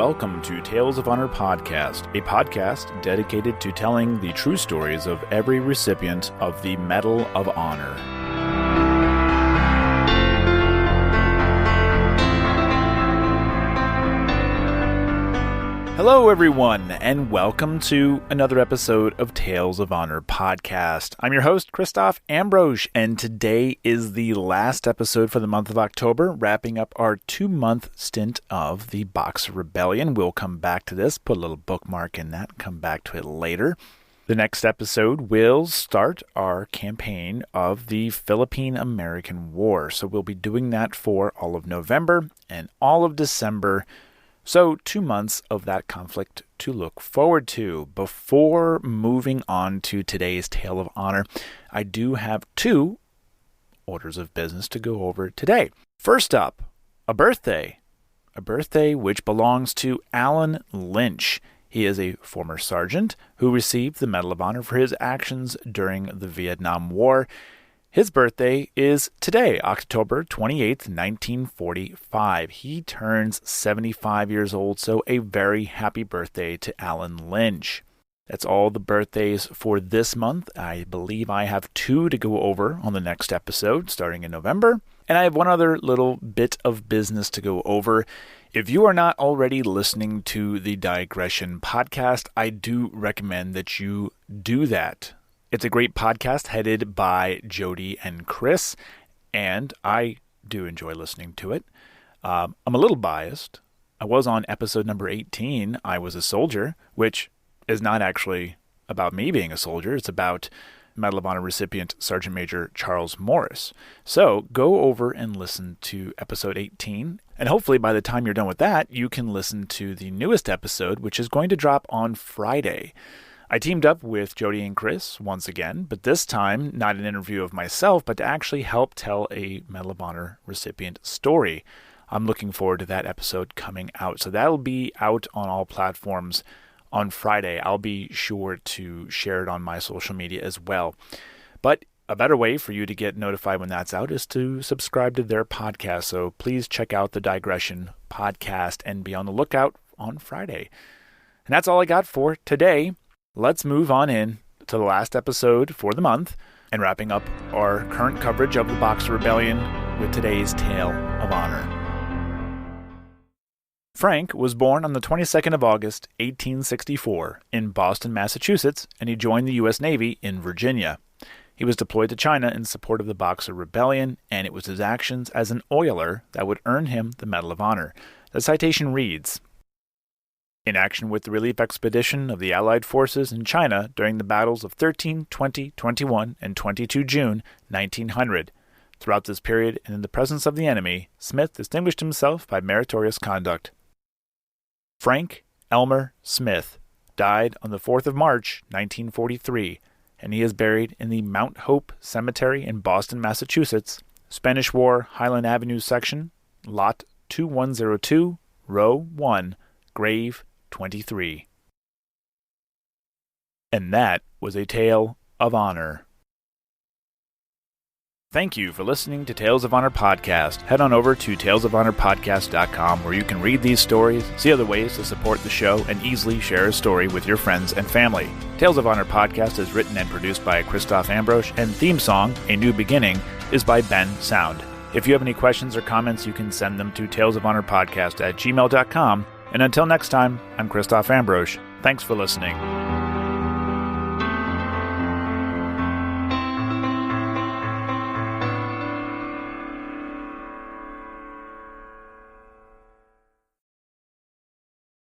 welcome to Tales of Honor Podcast, a podcast dedicated to telling the true stories of every recipient of the Medal of Honor. Hello, everyone, and welcome to another episode of Tales of Honor Podcast. I'm your host, Christoph Ambrosch, and today is the last episode for the month of October, wrapping up our 2-month stint of the Boxer Rebellion. We'll come back to this, put a little bookmark in that, and come back to it later. The next episode will start our campaign of the Philippine-American War, so we'll be doing that for all of November and all of December. So 2 months of that conflict to look forward to. Before moving on to today's Tale of Honor, I do have 2 orders of business to go over today. First up, a birthday which belongs to Alan Lynch. He is a former sergeant who received the Medal of Honor for his actions during the Vietnam War. His birthday is today, October 28th, 1945. He turns 75 years old, so a very happy birthday to Alan Lynch. That's all the birthdays for this month. I believe I have 2 to go over on the next episode, starting in November. And I have one other little bit of business to go over. If you are not already listening to the Digression podcast, I do recommend that you do that. It's a great podcast headed by Jody and Chris, and I do enjoy listening to it. I'm a little biased. I was on episode number 18, I Was a Soldier, which is not actually about me being a soldier. It's about Medal of Honor recipient Sergeant Major Charles Morris. So go over and listen to episode 18, and hopefully by the time you're done with that, you can listen to the newest episode, which is going to drop on Friday. I teamed up with Jody and Chris once again, but this time not an interview of myself, but to actually help tell a Medal of Honor recipient story. I'm looking forward to that episode coming out. So that'll be out on all platforms on Friday. I'll be sure to share it on my social media as well. But a better way for you to get notified when that's out is to subscribe to their podcast. So please check out the Digression podcast and be on the lookout on Friday. And that's all I got for today. Let's move on in to the last episode for the month and wrapping up our current coverage of the Boxer Rebellion with today's Tale of Honor. Frank was born on the 22nd of August, 1864, in Boston, Massachusetts, and he joined the U.S. Navy in Virginia. He was deployed to China in support of the Boxer Rebellion, and it was his actions as an oiler that would earn him the Medal of Honor. The citation reads, "In action with the relief expedition of the Allied forces in China during the battles of 13, 20, 21, and 22 June 1900. Throughout this period and in the presence of the enemy, Smith distinguished himself by meritorious conduct." Frank Elmer Smith died on the 4th of March, 1943, and he is buried in the Mount Hope Cemetery in Boston, Massachusetts, Spanish War Highland Avenue section, Lot 2102, Row 1, Grave 23. And that was a Tale of Honor. Thank you for listening to Tales of Honor Podcast. Head on over to talesofhonorpodcast.com where you can read these stories, see other ways to support the show, and easily share a story with your friends and family. Tales of Honor Podcast is written and produced by Christoph Ambrosch, and theme song, A New Beginning, is by Ben Sound. If you have any questions or comments, you can send them to talesofhonorpodcast@gmail.com. And until next time, I'm Christoph Ambrosch. Thanks for listening.